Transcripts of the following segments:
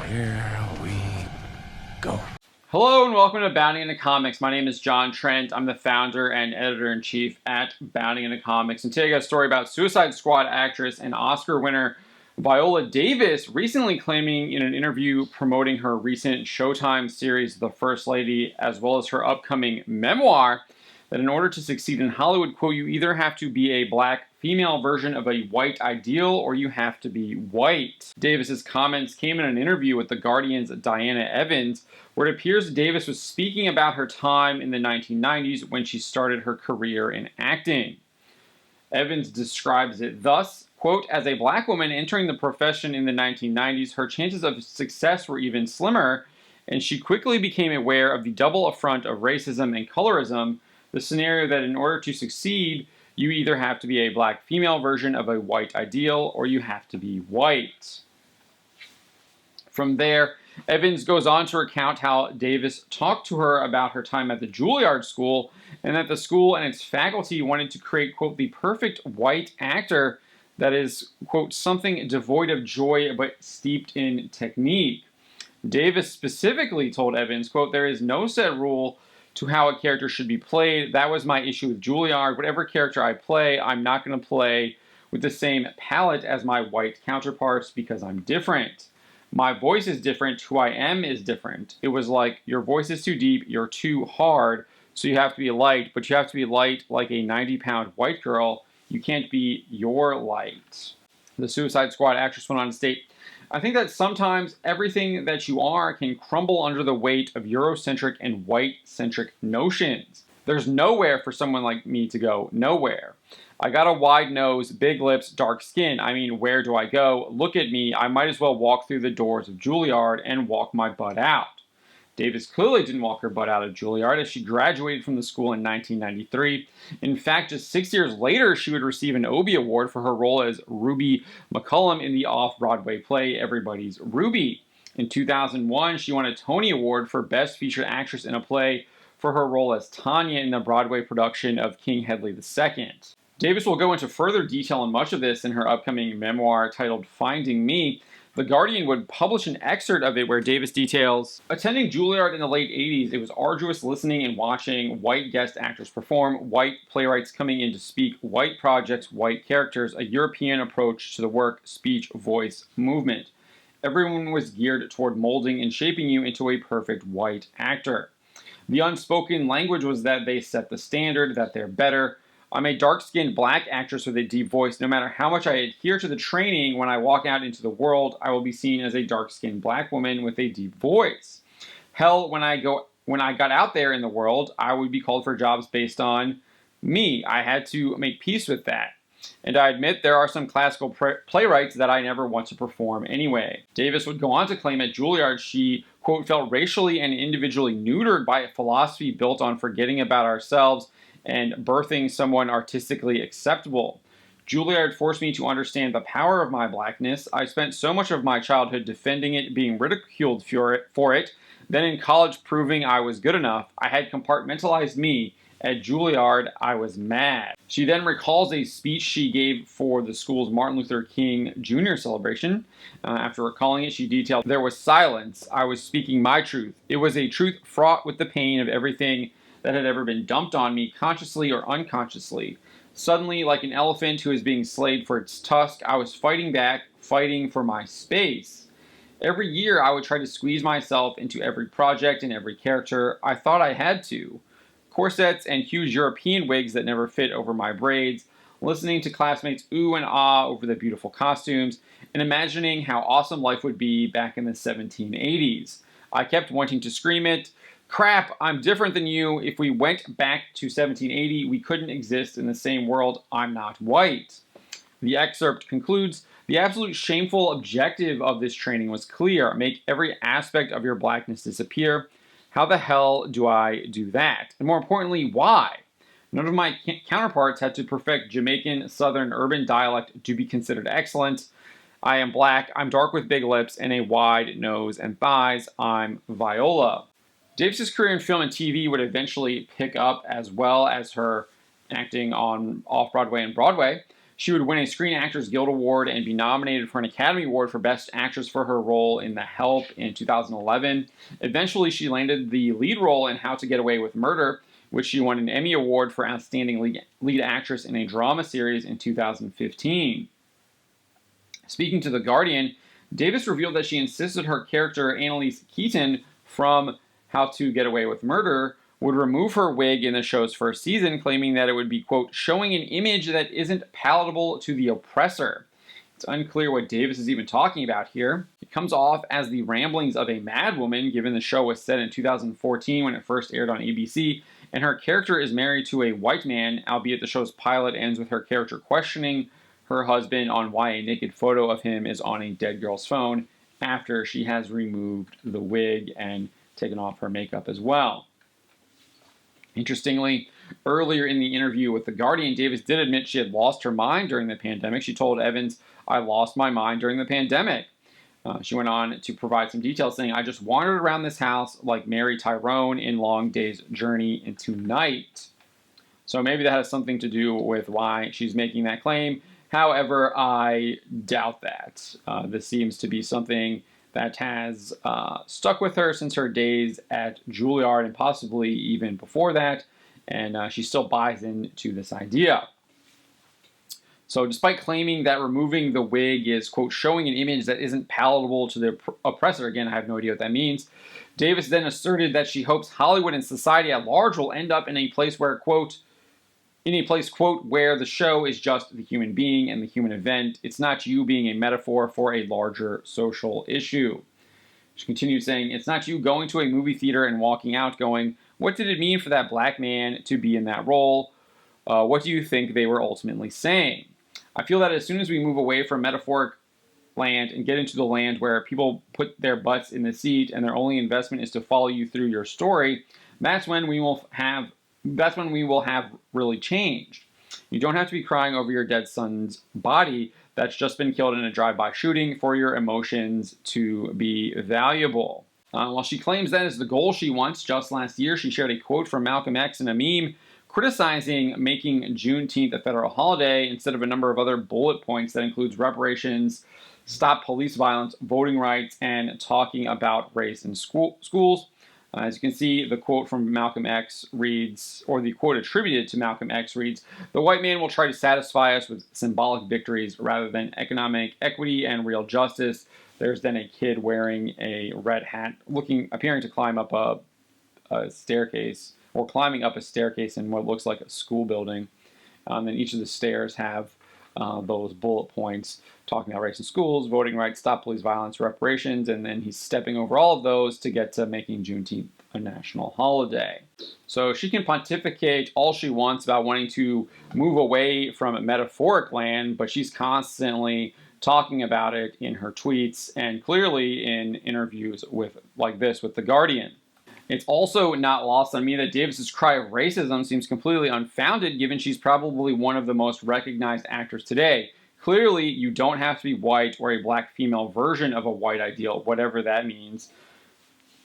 Here we go. Hello and welcome to Bounding into Comics. My name is John Trent. I'm the founder and editor-in-chief at Bounding into Comics. And today I got a story about Suicide Squad actress and Oscar winner Viola Davis recently claiming in an interview promoting her recent Showtime series, The First Lady, as well as her upcoming memoir, that in order to succeed in Hollywood, quote, you either have to be a black female version of a white ideal or you have to be white. Davis's comments came in an interview with The Guardian's Diana Evans, where it appears Davis was speaking about her time in the 1990s when she started her career in acting. Evans describes it thus, quote, as a black woman entering the profession in the 1990s, her chances of success were even slimmer, and she quickly became aware of the double affront of racism and colorism, the scenario that in order to succeed, you either have to be a black female version of a white ideal or you have to be white. From there, Evans goes on to recount how Davis talked to her about her time at the Juilliard School and that the school and its faculty wanted to create, quote, the perfect white actor that is, quote, something devoid of joy but steeped in technique. Davis specifically told Evans, quote, there is no set rule to how a character should be played. That was my issue with Juilliard. Whatever character I play, I'm not going to play with the same palette as my white counterparts because I'm different. My voice is different. Who I am is different. It was like, your voice is too deep, you're too hard, so you have to be light, but you have to be light like a 90-pound white girl. You can't be your light. The Suicide Squad actress went on to state, I think that sometimes everything that you are can crumble under the weight of Eurocentric and white-centric notions. There's nowhere for someone like me to go. Nowhere. I got a wide nose, big lips, dark skin. I mean, where do I go? Look at me. I might as well walk through the doors of Juilliard and walk my butt out. Davis clearly didn't walk her butt out of Juilliard as she graduated from the school in 1993. In fact, just 6 years later, she would receive an Obie Award for her role as Ruby McCullum in the off-Broadway play Everybody's Ruby. In 2001, she won a Tony Award for Best Featured Actress in a Play for her role as Tanya in the Broadway production of King Hedley II. Davis will go into further detail on much of this in her upcoming memoir titled Finding Me. The Guardian would publish an excerpt of it where Davis details, attending Juilliard in the late 80s, it was arduous listening and watching white guest actors perform, white playwrights coming in to speak, white projects, white characters, a European approach to the work, speech, voice, movement. Everyone was geared toward molding and shaping you into a perfect white actor. The unspoken language was that they set the standard, that they're better. I'm a dark-skinned black actress with a deep voice. No matter how much I adhere to the training, when I walk out into the world, I will be seen as a dark-skinned black woman with a deep voice. Hell, when I got out there in the world, I would be called for jobs based on me. I had to make peace with that. And I admit there are some classical playwrights that I never want to perform anyway. Davis would go on to claim at Juilliard she, quote, felt racially and individually neutered by a philosophy built on forgetting about ourselves and birthing someone artistically acceptable. Juilliard forced me to understand the power of my blackness. I spent so much of my childhood defending it, being ridiculed for it, then in college proving I was good enough. I had compartmentalized me. At Juilliard, I was mad. She then recalls a speech she gave for the school's Martin Luther King Jr. celebration. After recalling it, she detailed, there was silence. I was speaking my truth. It was a truth fraught with the pain of everything that had ever been dumped on me, consciously or unconsciously. Suddenly, like an elephant who is being slayed for its tusk, I was fighting back, fighting for my space. Every year, I would try to squeeze myself into every project and every character. I thought I had to. Corsets and huge European wigs that never fit over my braids, listening to classmates ooh and ah over the beautiful costumes, and imagining how awesome life would be back in the 1780s. I kept wanting to scream it, crap, I'm different than you. If we went back to 1780, we couldn't exist in the same world. I'm not white. The excerpt concludes, the absolute shameful objective of this training was clear. Make every aspect of your blackness disappear. How the hell do I do that? And more importantly, why? None of my counterparts had to perfect Jamaican Southern urban dialect to be considered excellent. I am black, I'm dark with big lips and a wide nose and thighs. I'm Viola. Davis's career in film and TV would eventually pick up as well as her acting on off-Broadway and Broadway. She would win a Screen Actors Guild Award and be nominated for an Academy Award for Best Actress for her role in The Help in 2011. Eventually, she landed the lead role in How to Get Away with Murder, which she won an Emmy Award for Outstanding Lead Actress in a Drama Series in 2015. Speaking to The Guardian, Davis revealed that she insisted her character, Annalise Keaton, from How to Get Away with Murder, would remove her wig in the show's first season, claiming that it would be, quote, showing an image that isn't palatable to the oppressor. It's unclear what Davis is even talking about here. It comes off as the ramblings of a madwoman, given the show was set in 2014 when it first aired on ABC, and her character is married to a white man, albeit the show's pilot ends with her character questioning her husband on why a naked photo of him is on a dead girl's phone after she has removed the wig and taken off her makeup as well. Interestingly, earlier in the interview with The Guardian, Davis did admit she had lost her mind during the pandemic. She told Evans, "I lost my mind during the pandemic." She went on to provide some details, saying, "I just wandered around this house like Mary Tyrone in Long Day's Journey into Night." So maybe that has something to do with why she's making that claim. However, I doubt that. This seems to be something that has stuck with her since her days at Juilliard and possibly even before that, and she still buys into this idea. So despite claiming that removing the wig is, quote, showing an image that isn't palatable to the oppressor, again, I have no idea what that means, Davis then asserted that she hopes Hollywood and society at large will end up in a place where, quote, where the show is just the human being and the human event. It's not you being a metaphor for a larger social issue. She continued saying, it's not you going to a movie theater and walking out going, what did it mean for that black man to be in that role? What do you think they were ultimately saying? I feel that as soon as we move away from metaphoric land and get into the land where people put their butts in the seat and their only investment is to follow you through your story, that's when we will have really changed. You don't have to be crying over your dead son's body that's just been killed in a drive-by shooting for your emotions to be valuable. While she claims that is the goal she wants, just last year she shared a quote from Malcolm X in a meme criticizing making Juneteenth a federal holiday instead of a number of other bullet points that includes reparations, stop police violence, voting rights, and talking about race in schools. As you can see, the quote from Malcolm X reads, or the quote attributed to Malcolm X reads, "The white man will try to satisfy us with symbolic victories rather than economic equity and real justice." There's then a kid wearing a red hat, appearing to climb up a staircase, or climbing up a staircase in what looks like a school building. And each of the stairs have those bullet points talking about race in schools, voting rights, stop police violence, reparations, and then he's stepping over all of those to get to making Juneteenth a national holiday. So she can pontificate all she wants about wanting to move away from metaphoric land, but she's constantly talking about it in her tweets and clearly in interviews like this with The Guardian. It's also not lost on me that Davis's cry of racism seems completely unfounded, given she's probably one of the most recognized actors today. Clearly, you don't have to be white or a black female version of a white ideal, whatever that means,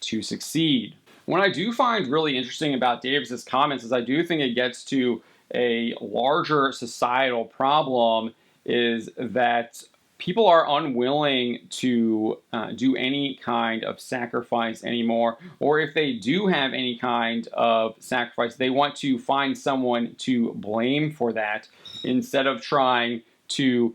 to succeed. What I do find really interesting about Davis's comments is I do think it gets to a larger societal problem, is that people are unwilling to do any kind of sacrifice anymore, or if they do have any kind of sacrifice, they want to find someone to blame for that instead of trying to,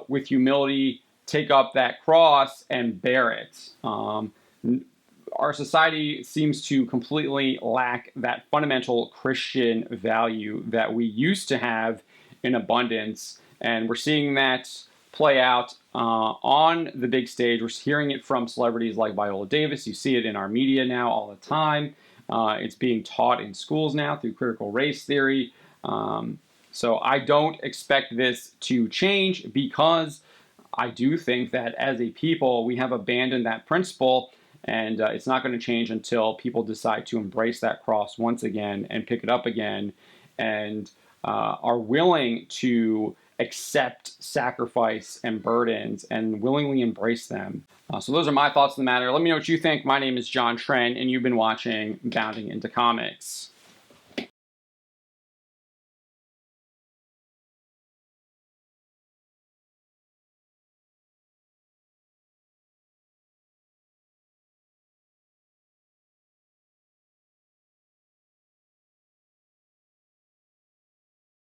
with humility, take up that cross and bear it. Our society seems to completely lack that fundamental Christian value that we used to have in abundance, and we're seeing that play out on the big stage. We're hearing it from celebrities like Viola Davis. You see it in our media now all the time. It's being taught in schools now through critical race theory. So I don't expect this to change, because I do think that as a people, we have abandoned that principle, and it's not going to change until people decide to embrace that cross once again and pick it up again, and are willing to accept sacrifice and burdens and willingly embrace them. So those are my thoughts on the matter. Let me know what you think. My name is John Trent, and you've been watching Bounding into Comics.